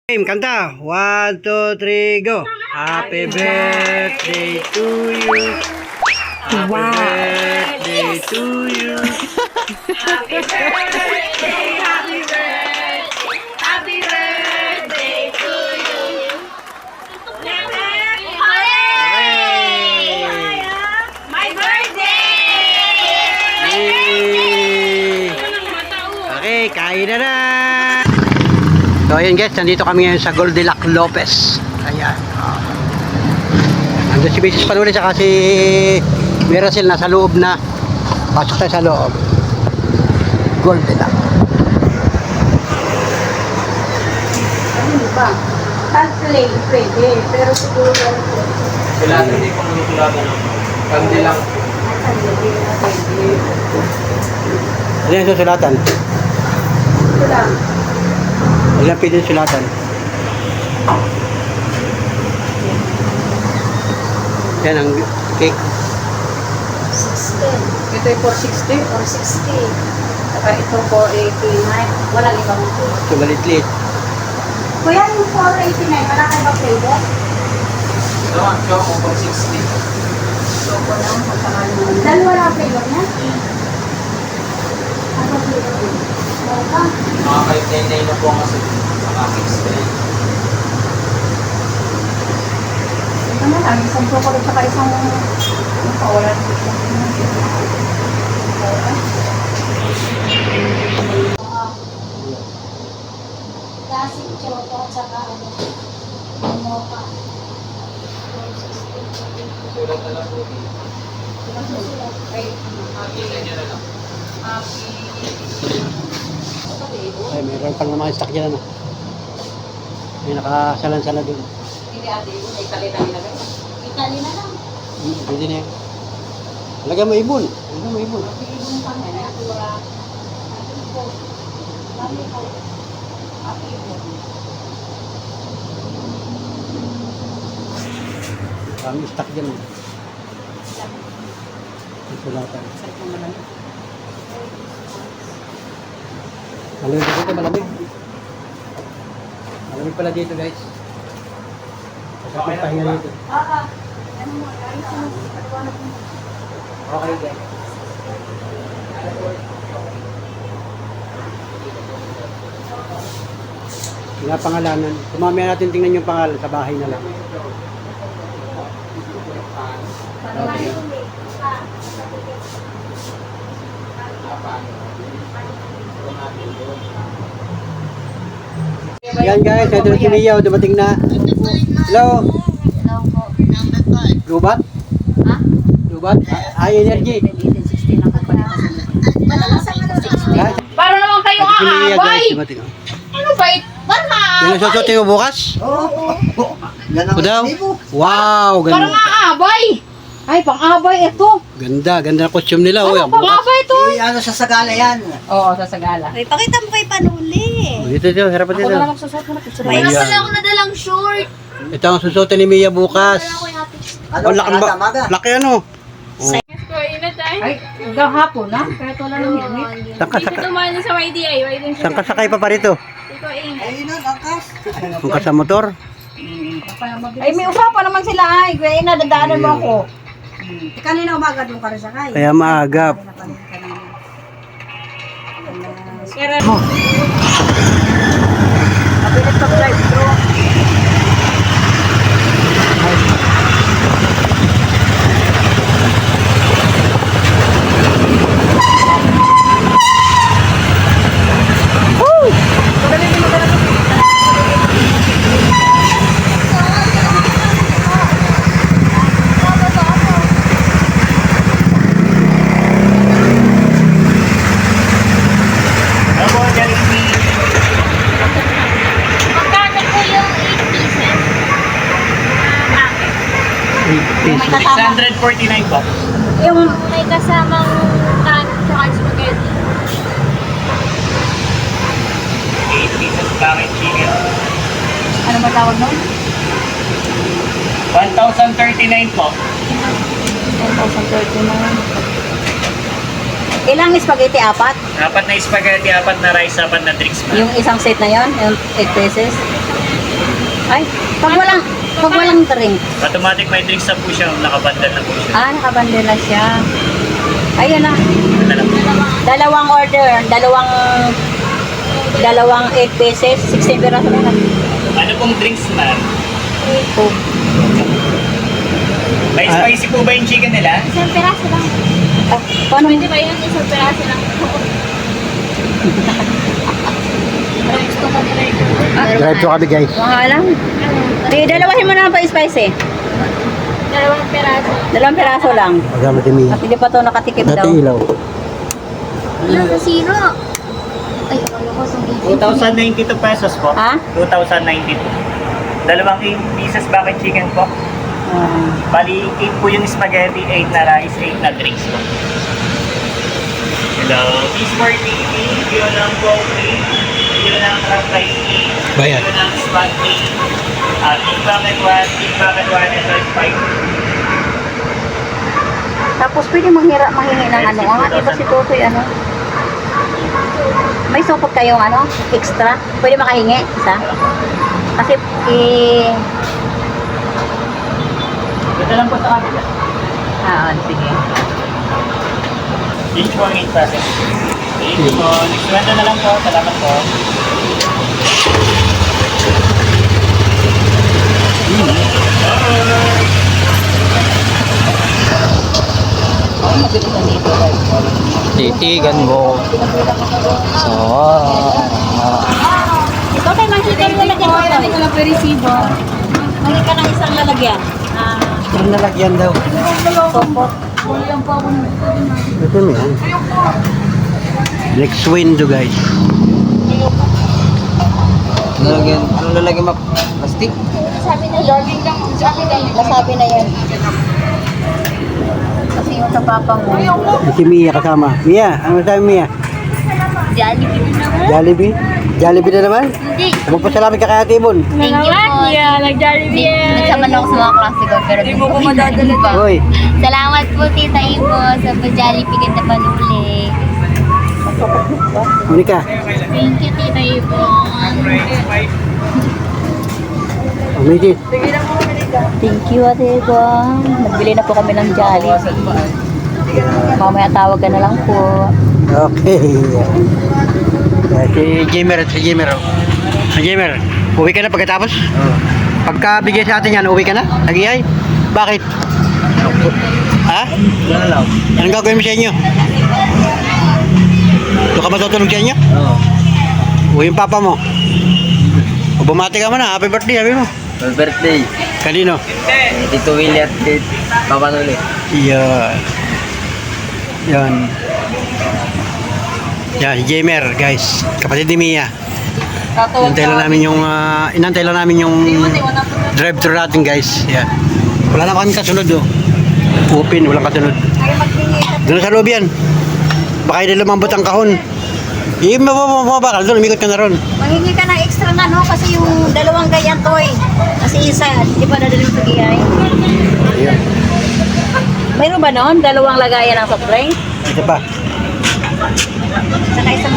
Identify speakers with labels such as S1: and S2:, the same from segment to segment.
S1: Kanta. 1, 2, 3, go. Happy birthday to you. Happy birthday to you.
S2: Happy birthday, happy birthday, happy birthday to you. Hooray! My birthday!
S1: Yay! Okay, kain na na. So ayun guys, nandito kami ngayon sa Goldilocks Lopez. Ayan. Nandun si Mrs. Panuli saka si Miracel nasa loob na. Pasok tayo sa loob. Goldilocks.
S2: Ano ba? Handplay, pwede. Pero siguro
S3: Sulatan hindi ko nang sulatan. Kandi lang.
S1: Ano yung susulatan?
S2: ito lang.
S1: Ilang pwede sulatan? Yan ang cake.
S2: 16. Ito ay 460 or 60. Saka ito 489. Walang ibang ito.
S1: So malit-lit.
S2: Kuya, yung 489, wala kayo ba flavor?
S3: Ito ang show ko for 60.
S2: Choco lang, magkakali naman. Dalawa lang ang flavor niya? Ano ba flavor niya? Mocha?
S3: Mga 599 na po ang kasi sa aking style.
S2: Ito na lang, isang chocolate saka isang kawalan. Classic choco at saka mocha.
S3: Sulat na lang po.
S2: Ay,
S3: Isa niya na lang.
S1: Ay, meron pang mga stock dyan ano. May nakasalan-sala dun.
S2: Hindi ate, may kalita nilagay. Itali na lang.
S1: Pwede na yun. Lagyan mo ibon. Lagyan mo ibon.
S2: Ibang kami, natura. Dami ko. Ate, ibon.
S1: Kami stock dyan. Sulatan.
S2: Sakit mo naman.
S1: Malamig dito, malamig. Malamig pala dito guys. Masakit pahinga dito.
S2: Ano mo, ayos mo. Paliwanag mo.
S1: Okay guys. Pinapangalanan. Kumamaya natin tingnan yung pangalan sa bahay na lang. Okay. Yan guys, ito na si Leo, dumating na. Hello?
S2: Hello po.
S1: Lubat?
S2: Ha?
S1: Lubat? Ay, energy.
S2: 16 ang kapalit.
S1: Guys,
S2: Para naman kayo
S1: ito si Leo guys,
S2: aabay!
S1: dumating.
S2: Ano ba ito?
S1: Yung nasusutin mo bukas? Oo daw? Wow,
S2: Parang
S1: ganda.
S2: aabay! Ay, pang-abay ito.
S1: Ganda, ganda ng costume nila. Oh,
S2: Ano, pang-abay ito?
S4: Ano sa Sagala yan?
S2: Oo, sa Sagala.
S5: Ay, pakita mo kay Panuli.
S1: Dito, dito, harapan
S2: Ako
S1: dito.
S2: na lang magsusot mo na picture.
S5: May
S1: Ayan.
S5: pala ako nadalang short.
S1: Ito ang susutin ni Mia bukas.
S4: Ano?
S1: Oh, laki ba?
S4: Maga?
S1: Laki ano? Oh.
S2: Ay, hanggang hapon na. Kahit wala nang helmet.
S1: Saka, saka,
S5: Tumano sa YDI.
S1: saan ka sakay pa rito?
S5: Ikaw ingat.
S4: Ayun na, angkas.
S1: Kung ka sa motor?
S2: Ay, may usapan naman sila ay. Kaya nadadaanan mo ako.
S4: Kanina umaga doon ka rin sakay.
S1: Kaya maagap.
S2: Kapilit pa drive thru.
S5: Magkano po yung 8 pieces?
S2: May kasama.
S3: 649 po.
S2: Yung
S5: May kasamang tan tsaka spaghetti.
S3: 8 pieces bakit chicken.
S2: ano ba tawag nun?
S3: 1,039 po.
S2: 1,039. Ilang spaghetti? Apat?
S3: Apat na spaghetti, apat na rice, apat na drinks.
S2: Yung isang set na yon, yung 8 pesos. Ay, pag walang drink.
S3: Automatic may drinks na po siya, nakabandal na po siya.
S2: Nakabanda na siya. Ayun na.
S3: Ito lang.
S2: Dalawang order, dalawang 8 pieces, 16 piraso na lang.
S3: Ano pong drinks, ma'am?
S2: Oh.
S3: May spicy po ba yung chicken nila?
S5: Isang piraso lang.
S2: Paano?
S5: Pwede ba yun? Isang piraso lang. Parang gusto ko nila
S1: Drive to kami guys.
S2: Mga alam. Di, dalawahin mo na pa spicy.
S5: Dalawang piraso.
S2: 2 piraso lang.
S1: Magkama si Mia.
S2: At hindi pa ito nakatikip daw.
S1: Dati ilaw.
S5: Ano sa zero? Ay, akala ko sa
S3: 2,092 pesos po.
S2: Ha?
S3: 2,092. Dalawang 8 pieces bakit chicken po. Bali, 8 po yung spaghetti, 8 na rice, 8 na drinks po. Hello. Peace for TV, yun ang coffee, yun ang crab rice tea,
S1: Bayan.
S3: yun ang spaghetti, big bucket 1, and then 5.
S2: Tapos pwede mahingi ng ano. Ang iba si Tutoy ano. May supot kayong ano, extra. Pwede makahingi, isa. Kasi
S3: Ito lang po sa kanila.
S2: sige.
S3: Each one 8 pesos. Thank you po. Next round na lang po. Salamat po.
S1: Titigan mo. So,
S2: Ito tayo makikita yung lalagyan mo. Hindi ko lang resibo. Makikita ng isang lalagyan.
S1: yung nalagyan daw.
S2: Supot.
S1: Ito mo yan. Next window guys.
S3: Lalagyan mo plastic?
S5: Sabi na yun.
S2: Nasabi na yan. Kasi yung sa papa mo.
S1: Si Mia kasama. Mia, ano sabi Mia?
S5: Jollibee din naman.
S1: Jollibee? Jollibee na naman?
S5: Hindi.
S1: Magpasalamat ka kay Ate Ibon.
S5: Thank you po. Nag-Jollibee yan. Nagsama na ako sa mga klase ko, pero hindi ko madadala pa.
S1: Hoy,
S5: Salamat po, Tita Ibo, sa pa-Jollibee kita panuli.
S1: Monica.
S5: Thank you, Tita Ibo.
S1: Umitis.
S2: Thank you, Ate Eva. Nagbili na po kami ng Jollibee. Mamaya tawag ka na lang po.
S1: Okay. Si Jamer. Si Jamer, uwi ka na pagkatapos? Oo. Pagka bigay sa atin yan, uwi ka na? Nag-iay? Bakit? Ha?
S3: Wala lang.
S1: Anong gagawin mo sa inyo? Doon ka matutulog sa inyo?
S3: Oo.
S1: Uwi yung papa mo. O bumati ka mo na. Happy birthday, sabi mo.
S3: Happy birthday.
S1: Kanino?
S3: Tito Willie at Papa Noli.
S1: Yan. Yan. Yan, si Jamer, guys. Kapatid ni Mia. Inantay lang namin yung drive-thru natin, guys. Yan. Wala na kami kasunod, oh. Open, walang kasunod. Doon sa loob yan. Baka hindi lumambot ang kahon. Mababakal doon, umikot ka na ron.
S2: Mahingi ka ng extra na, no? Kasi yung dalawang ganyan to eh. Kasi isa, di ba dadalhin sa giyay?
S1: Ayan.
S2: Mayroon ba noon? Dalawang lagayan ng soft drink?
S1: Ito pa.
S2: Saka isang...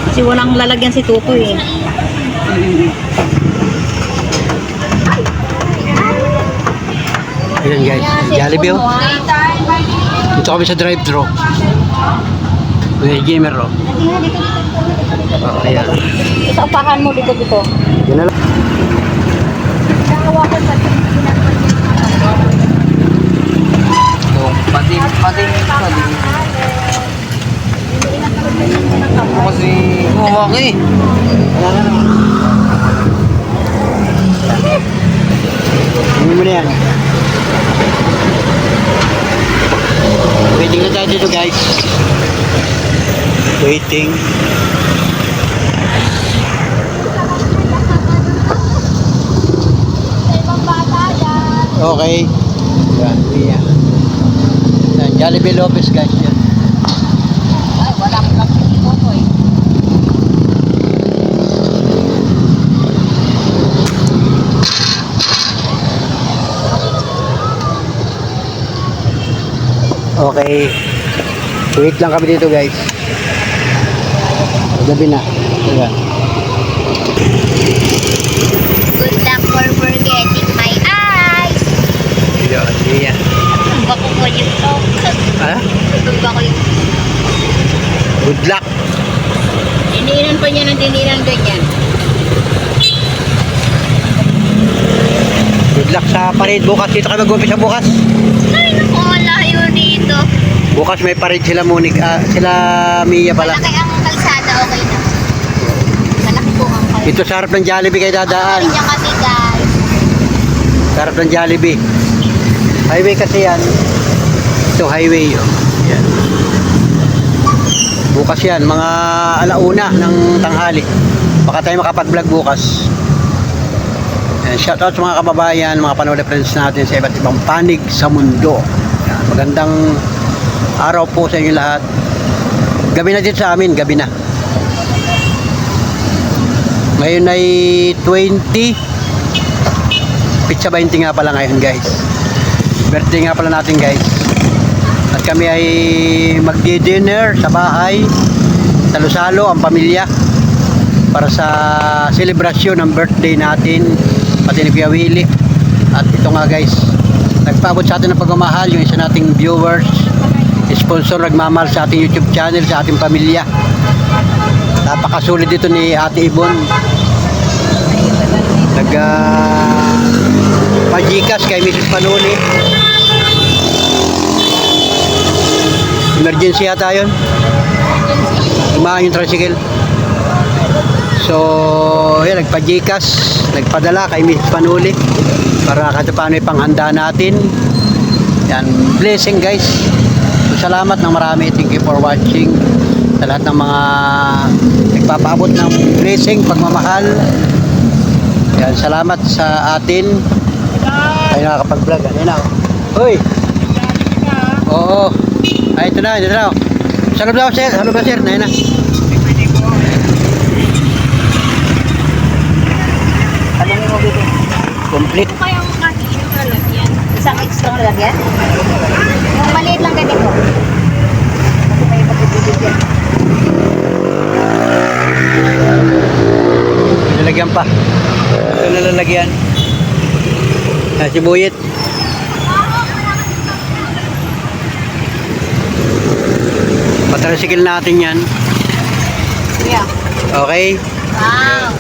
S2: Kasi walang lalagyan si Tuto eh.
S1: Ayan guys, Jollibee oh. Dito kami sa drive-thru. May Gamer oh. Oh, ayan.
S2: Sa upahan mo dito.
S1: Yan na lang.
S3: Pati. Kasi huwag eh.
S1: Ano mo na yan? Waiting na tayo dito guys. Waiting. Okay. Yan, yan. Yan, Jollibee Lopez guys. Yan.
S2: Ay, wala ko lang si Tuto eh.
S1: Okay. Wait lang kami dito guys. Gabi na. Ayan.
S5: Good luck for forgetting my eyes.
S1: Yun, siya.
S5: Bako ko yung talk.
S1: Ha?
S5: Tutumba ko yung...
S1: Good luck.
S5: Dininan pa niya ng dininan ganyan.
S1: Good luck sa parade bukas. Dito kayo mag-umpisa bukas.
S5: Ay, naku, malayo dito.
S1: Bukas may parade sila sila Mia pala.
S5: Malaki ang kalsada, okay na. Malaki po ang kalsada.
S1: Ito sa harap ng Jollibee kayo dadaan.
S5: Ano niya kasi guys?
S1: Sa harap ng Jollibee. Highway kasi yan. Ito highway. Oh. Yan. Bukas yan, mga alauna ng tanghali. Baka tayo makapag-vlog bukas. Yan, shoutout sa mga kababayan, mga panood friends natin sa iba't ibang panig sa mundo. Yan, magandang araw po sa inyo lahat. Gabi na dito sa amin, gabi na. Ngayon ay 20. Pizza 20 nga pala ngayon guys. Birthday nga pala natin guys. At kami ay magdi-dinner sa bahay. Salo-salo ang pamilya para sa selebrasyon ng birthday natin pati ni Kuya Willie. At ito nga guys, nagpaabot sa atin ng pagmamahal yung isa nating viewers, sponsor, nagmamahal sa ating YouTube channel, sa ating pamilya. Napakasulit dito ni Ate Ibon. Pajikas kay Mrs. Panuli. Emergency yata yun. Lumahan yung tricycle. So, yan, nagpa-Gcash, nagpadala kay Mrs. Panuli para kahit paano ipanghanda natin. Yan, blessing guys. So, salamat ng marami. Thank you for watching. Sa lahat ng mga nagpapaabot ng blessing, pagmamahal. Yan, salamat sa atin. Tayo nakakapag-vlog. Yan na. Hoy! Oo. Ay, ito na, ito na. Sa loob daw, sir. Sa loob daw, sir. Ayan na.
S2: Tanongin mo dito.
S1: Complete.
S5: Ano kayang yung lalagyan? Isang extra lalagyan? Yung maliit lang ganito. Kasi may pagpipigil yan.
S1: Lalagyan pa. Ito na lalagyan. Sibuyet. Patricycle natin yan.
S5: Yeah.
S1: Okay.
S5: Wow!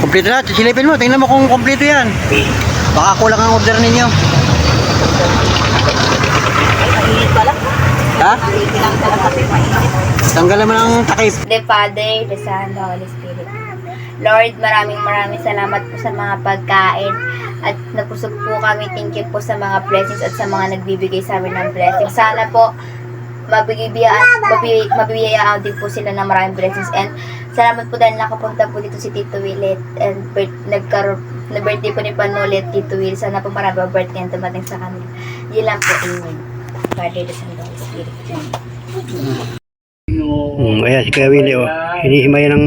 S1: Kompleto na. Silipin mo. Tingnan mo kung kompleto yan. Baka kulang ang order ninyo.
S2: Mainit pala.
S1: Ha?
S2: Pinang talaga kasi mainit.
S1: Tanggalan mo ng takip.
S5: The Father, the Son, the Holy Spirit. Lord, maraming salamat po sa mga pagkain at napusog po kami. Thank you po sa mga blessings at sa mga nagbibigay sa amin ng blessings. Sana po mabibiyayaan din po sila ng maraming blessings, and salamat po dahil nakapunta po dito si Tito Willie and na birthday po ni Panulit Tito Will. Sana po marami pa birthday ang tumating sa kanila. Yun lang po. Amen. Father, the Son, the Holy Spirit.
S1: Ayan si Kuya Willie. Oh. Hinihimay ng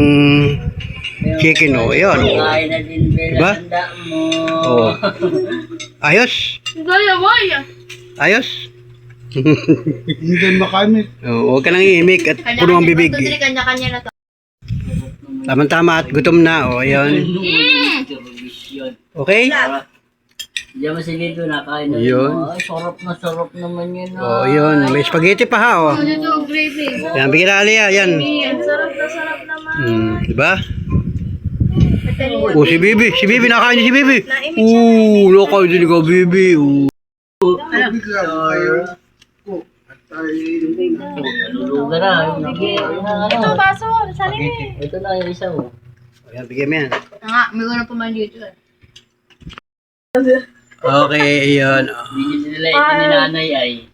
S1: chicken. Oh. Ayan. Oh. Diba? Oh. Ayos? Ayos?
S6: Hindi makamit.
S1: Oh, huwag ka nang iimik at puno ang bibig.
S5: Kanya-kanya na to.
S1: Tama-tama at gutom na. O, ayun. Okay?
S7: Diyan mo si Lito nakain na
S1: Yun.
S7: Ay, sarap naman yun.
S1: O, yun. May spaghetti pa ha. O. Yan, bigyan na Alia. Yan.
S5: Sarap naman.
S1: Diba? O, si Bibi. Si Bibi, nakain niya si Bibi. Nakain din ka, Bibi.
S7: Naluluga na.
S5: Ito, baso. Sali mo.
S7: Ito na yung isa mo.
S1: Ayan, bigyan mo yan.
S5: Nga, may gano'n pa man dito.
S1: Okay, ayun.
S7: Hindi nila ito ni nanay ay.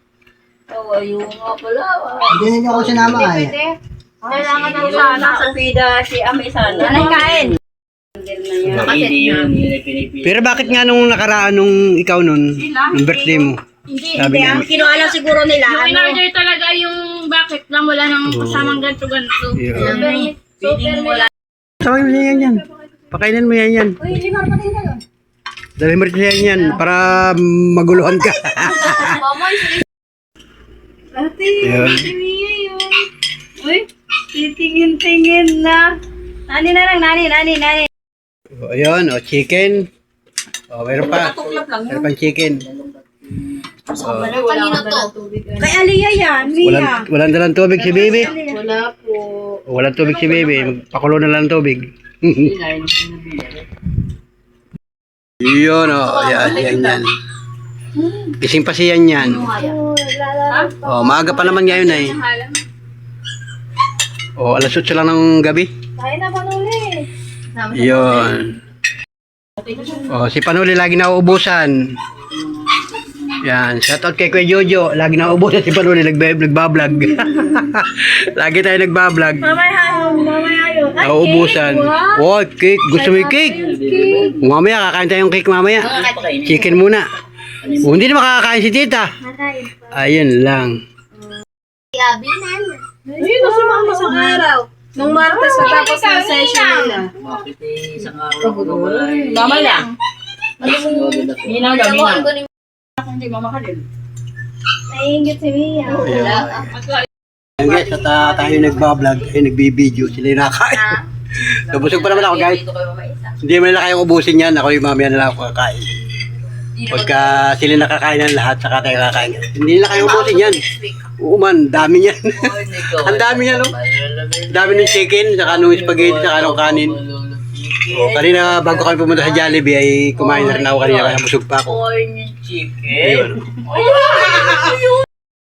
S5: Oo, ayun nga pala.
S4: Hindi ninyo ako sinama ay.
S5: Kailangan ng sana.
S2: Sa pida si Ame sana.
S5: Anong kain?
S7: Hindi yun. Hindi pinipili.
S1: Pero bakit nga nung nakaraan nung ikaw nun, nung birthday mo? Sabi niya,
S2: Kinuha lang siguro nila.
S8: Yung in-order talaga yung bucket lang, wala nang kasamang ganito-ganito.
S1: yun.
S8: Super
S1: Tawagin mo niya yan. Pakainin mo yan. Dahil mo rin yan para maguluhan ka.
S2: Ate,
S1: Yun.
S2: Mia yun. Uy, titingin-tingin na.
S8: Nani na lang, nani.
S1: O, ayun, o, chicken. O, meron pa. Meron pang chicken.
S5: Kanino to?
S8: Kay Aliyah yan,
S1: Walang dalang tubig si baby. Wala po. Walang tubig si baby. Magpakulo na lang ng tubig. Yun, o. Yan. Gising pa siya yan. O, maaga pa naman ngayon ay. O, alas 8 lang ng gabi.
S8: Kaya na panuli.
S1: Yun. O, si Panuli lagi nauubusan. Yan, shoutout kay Kuya Jojo. Lagi nauubusan si Panuli, nagbablog. Lagi tayo nagbablog.
S8: Mamaya yun.
S1: Nauubusan. Oh, cake. Gusto mo yung cake? Mamaya, kakain tayong cake mamaya. Chicken muna. Oh, hindi na makakakain si tita. Ayun lang.
S5: Abinan.
S8: Ayun, nasa mga isang araw. Nung Martes, matapos ng session nila.
S7: Bakit isang araw ko wala eh.
S8: Mama lang. Ninaw daw, ninaw.
S7: Hindi mamahalin.
S8: Naiingit si Mia.
S1: Ayan guys, at tayo nagbablog, ay nagbibideo, sila yung nakain. So, busog pa naman ako guys. Hindi mo nila kayong ubusin yan, ako yung mamaya nila ako kakain. Pagka sila nakakain ng lahat, saka tayo kakain. Hindi nila kayong ubusin yan. Oo man, dami yan. Ang dami yan, no? Dami ng chicken, saka nung spaghetti, saka nung kanin. O, kanina bago kami pumunta sa Jollibee ay kumain na rin ako kanina kaya busog pa ako.
S7: Corn and chicken.
S1: Ayun.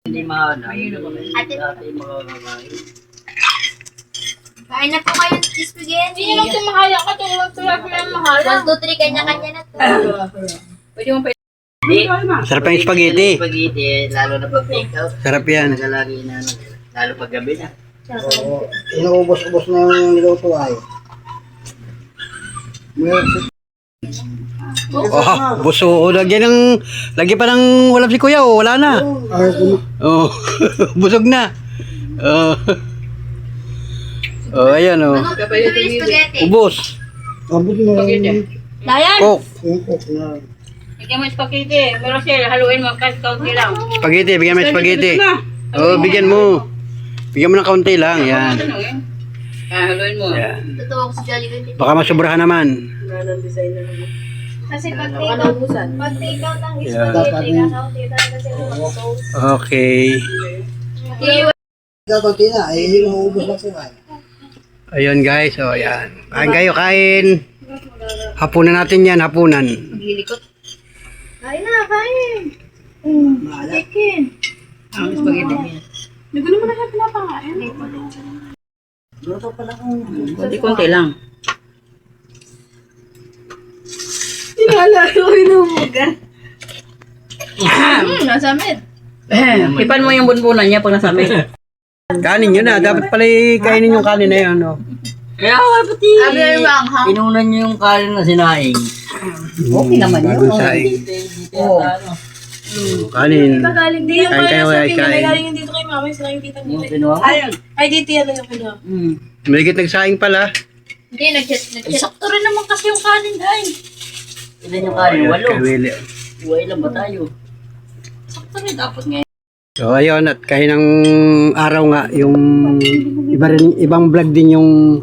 S7: Hindi mahanay. Ate makakakain.
S5: Kain na po kayo ng spaghetti.
S8: Hindi naman kumahala ka, tulad ng mahala.
S5: 1, 2, 3, kanya-kanya na to.
S8: Pwede mo pa.
S1: Sarap yung spaghetti.
S7: Spaghetti, lalo na pag take out.
S1: Sarap yan.
S7: Nagalagi na, lalo pag gabi na.
S4: Oo. Inuubos-ubos na yung niluto ay.
S1: Oh, buso. O, lagyan pa ng ulam si kuya. O, wala na. Oh, busog na. Oh. Oh, ayan o.
S5: Ano yung spaghetti?
S1: Ubos.
S4: Abot na
S8: Dayan!
S1: Coke.
S4: yung cook na.
S8: Bigyan mo yung spaghetti. Pero siya, haluin mo kasi kaunti lang.
S1: Spaghetti. Bigyan mo yung spaghetti. Oh, bigyan mo. Bigyan mo ng kaunti lang. Yan.
S8: Haluin mo.
S1: Yan.
S5: Totoo ako sa Jollibee.
S1: Baka masobrahan naman.
S5: Kasi pag take out ng
S1: Yeah.
S5: spaghetti, kakaunti talaga sila mag-sauce.
S1: Okay.
S4: Ikaw konti na, ay inuubos na po ay.
S1: Ayun guys. O, yan. Kain kayo, kain. Hapunan natin yan. Hapunan.
S8: Kain na, kain. Chicken. Ang spaghetti niya. Hindi ko naman na pinapakain. Kunti-kunti lang. Tinalaro, inumuga. Nasamit. Ipan mo yung bunbunan niya pag nasamit.
S1: Kanin nyo na. Dapat pala kainin yung kanin na yun. No?
S7: Kaya pati inunan niyo yung kanin na sinaing.
S1: Okay naman yun. Bagong saing. Kanin.
S8: Hindi yung
S1: Kain kayo,
S8: kaya
S1: kain.
S8: sa galing dito kay mama, sila yung tita mo.
S7: Yung pinuha mo?
S8: Ay, dito yan yung kinuha.
S1: Maligit nagsaing pala.
S5: Hindi, nag-chat.
S8: Sakto rin naman kasi yung kanin, ay.
S7: Ilan yung kanin? Walo.
S1: Kay Willie.
S7: Iway lang ba tayo?
S8: Sakto rin, dapat ngayon.
S1: So ayun, at kahit ng araw nga, yung ibang vlog din yung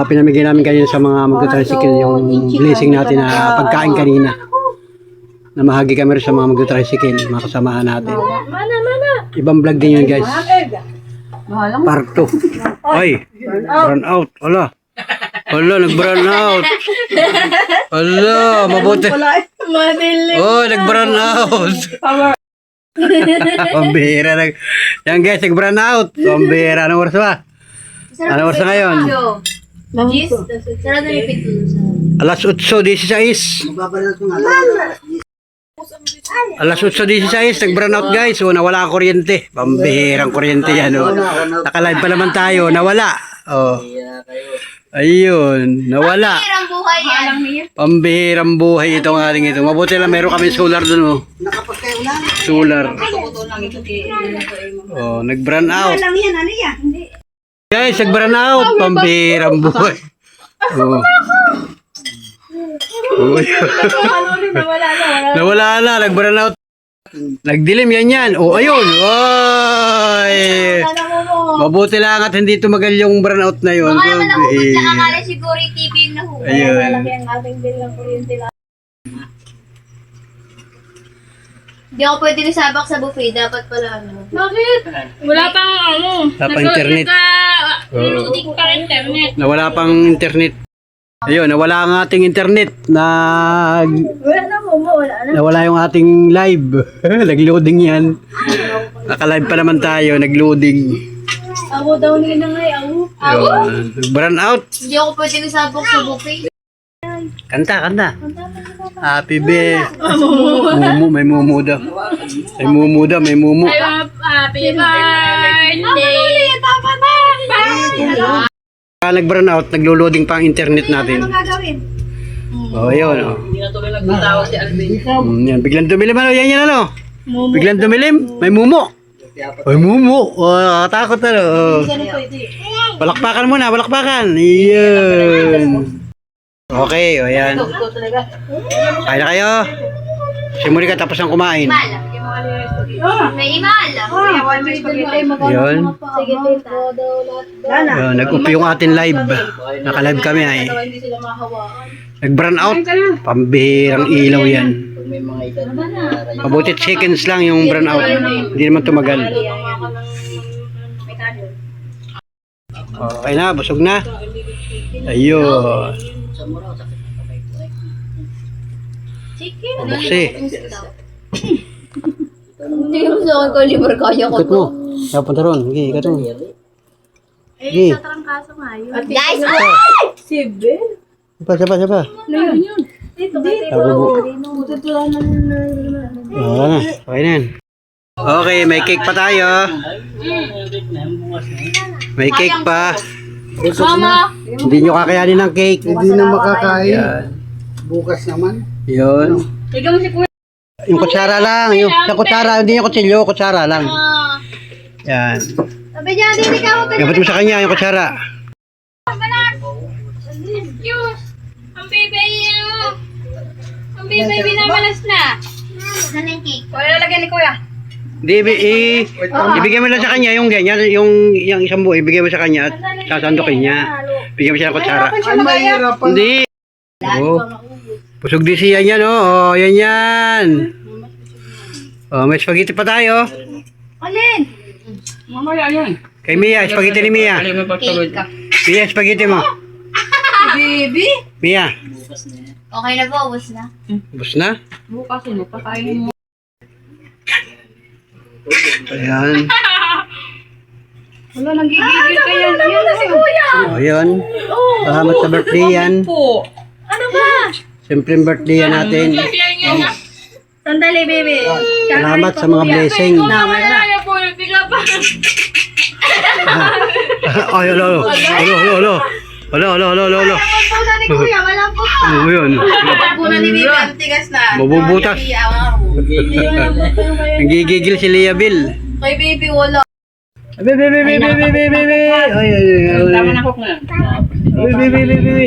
S1: pinamigay namin kanina sa mga magta-tricycle, yung blessing natin na pagkain kanina. Namahagi kami rin sa mga magta-tricycle, mga kasamahan natin. Ibang vlog din yun guys. Part 2. Ay, burn out. Wala. Wala, nag-burn out. Wala, mabuti. Oh, nag-burn out. Pambihira na. Yan guys, nag-burn out. Pambihira. Anong oras ba? Anong oras na ngayon?
S5: Gis? Sarado yung pito.
S1: Alas 8:16.
S4: Magbabalot ko nga.
S1: Alas 8:16, nag-burn out guys. So, nawala ang kuryente. Pambihirang kuryente yan. Oh. Naka-live pa naman tayo. Nawala. Oh. Ayun, nawala.
S5: Hirang buhay yan.
S1: Pambihirang buhay itong ating ito. Mabuti lang meron kami solar dun. Oh.
S4: Nakapos kayo na.
S1: Solar. Oh, nag-burn out. Guys, nag-burn out. Pambihirang buhay. Oh. Oh. Nawala na, nag-burn out. Nagdilim yan. Oh, ayun. Oy! Mabuti lang at hindi tumagal yung burnout na yun.
S5: Baka naman nahugot
S1: Eh,
S5: lang akala siguro yung TV yung nahugot.
S1: Ayun.
S8: ang ating bill ng kuryente lang.
S5: Hindi ako pwede nisabak sa buffet. Dapat pala ano.
S8: Bakit? Wala pang ano.
S1: Wala pang internet.
S8: Nag-loading pa internet.
S1: Nawala pang internet. Ayun, nawala ang ating internet.
S8: Wala na mo, wala na.
S1: Nawala yung ating live. Nag-loading yan. Naka-live pa naman tayo, nag-loading.
S8: Ako daw ni Nangay, ako.
S1: Yun. Burn out.
S5: Hindi ako pwede nisabak sa buffet.
S1: Kanta. Happy birthday. Mumu, may mumu daw. May mumu daw, may mumu.
S8: Happy birthday!
S1: Nag-burn out, naglo-loading pa ang internet natin.
S8: Gagawin?
S1: Oh, ayun. Oh.
S7: Hindi na tuloy nagtawag si Alvin.
S1: Yan, biglang dumilim ano, yan ano. Biglang dumilim, may mumu. May mumu. Oh, takot na. Oh. Balakpakan muna, balakpakan. Iyan. Okay, o yan. Kain na kayo. Simuli ka tapos ang kumain.
S5: May imal.
S1: Yun.
S8: Sige, tita.
S1: Yun, nag-upo yung ating live. Naka-live kami ay.
S8: Hindi sila mahawaan.
S1: Nag-burn out. Pambihirang ilaw yan.
S7: May mga edad na
S1: Mabuti seconds lang yung burn out. Hindi naman tumagal. Okay na, busog na. Ayun.
S7: sa mura o sakit ng kamay ko.
S1: Buksi.
S5: Hindi mo sa akin ko libre kaya ko
S1: Ikot mo. Napunta ron. Sige, ikot mo. Sige.
S8: Sa trangkaso nga yun.
S5: Guys,
S8: Sibe?
S1: Sapa.
S8: Ano yun? Dito.
S1: Wala na. Okay na yan. Okay, may cake pa tayo. May cake pa.
S5: Mama.
S1: Hindi nyo kakayanin ng cake.
S4: Hindi na makakain.
S1: Yan.
S4: Bukas naman.
S1: Yun.
S8: Ikaw mo si Kuya.
S1: Yung kutsara lang. Yung sa kutsara, hindi yung kutsilyo. Kutsara lang. Yan.
S5: Sabi niya, hindi ka ako.
S1: Dapat mo sa kanya yung kutsara.
S8: Ang baby binamalas na.
S5: Saan yung cake?
S8: Wala lagyan ni Kuya.
S1: Di, ibigay mo lang sa kanya yung ganyan, yung isang buo, ibigay mo sa kanya at sasandukin niya. Bigyan mo siya ng kutsara.
S4: Ay, mahirapan.
S1: Hindi. Oh. Pusog din siya yan, oh. Oh, yan. Oh, may spaghetti pa tayo.
S5: Alin?
S7: Mamaya yan.
S1: Kay Mia, spaghetti ni Mia.
S5: Cake ka.
S1: Mia, spaghetti mo.
S8: Baby?
S1: Mia.
S5: Okay na po, ubos na.
S1: Bus na.
S8: Bukas yun, pakainin mo.
S1: Ayan.
S8: Wala, nanggigigil ka yan. Yan na si Kuya.
S1: Oh, yun. Salamat sa birthday yan.
S8: Ano ba?
S1: Siyempre birthday yan natin.
S8: Sandali, baby.
S1: Salamat sa mga blessing.
S8: Kaya po, bigla pa.
S1: Ay, alo. Alo.
S8: Pagpuna ni Kuya, walang po.
S1: Ano yun?
S8: Pagpuna ni baby, ang tigas na.
S1: Mabubutas. Nagigigil si Leah Bill.
S8: Kay baby, wala.
S1: Baby. Ay.
S7: Tama na ko na.
S1: Baby.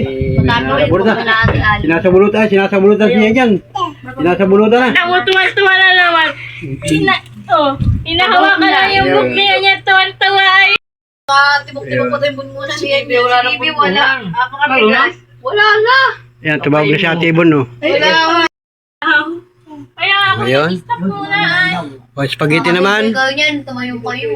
S1: Sinasabulutan niya dyan. Sinasabulutan na.
S8: Tuwa na naman. Hinahawakan lang yung book niya, tuwan-tuwa. Tibok-tibok ko tayo muna niya. Baby, wala. Wala na.
S1: Yan, tumawag na si Ate Ibon, no?
S8: Wala. Kaya ako
S1: Ayun.
S8: stop muna.
S1: O, spaghetti naman.
S5: Ikaw niyan, tumayo kayo.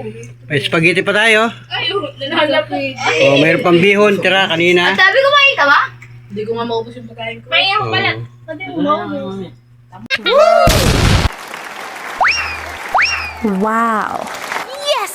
S1: May spaghetti pa tayo.
S8: Ayun, nanalap eh.
S1: O, mayroon pang bihon. Tira, kanina.
S5: Sabi ko, main ka ba?
S8: Hindi ko nga maubos yung pagkain ko. May ako pala. Pati mo maubos.
S6: Wow. Yes!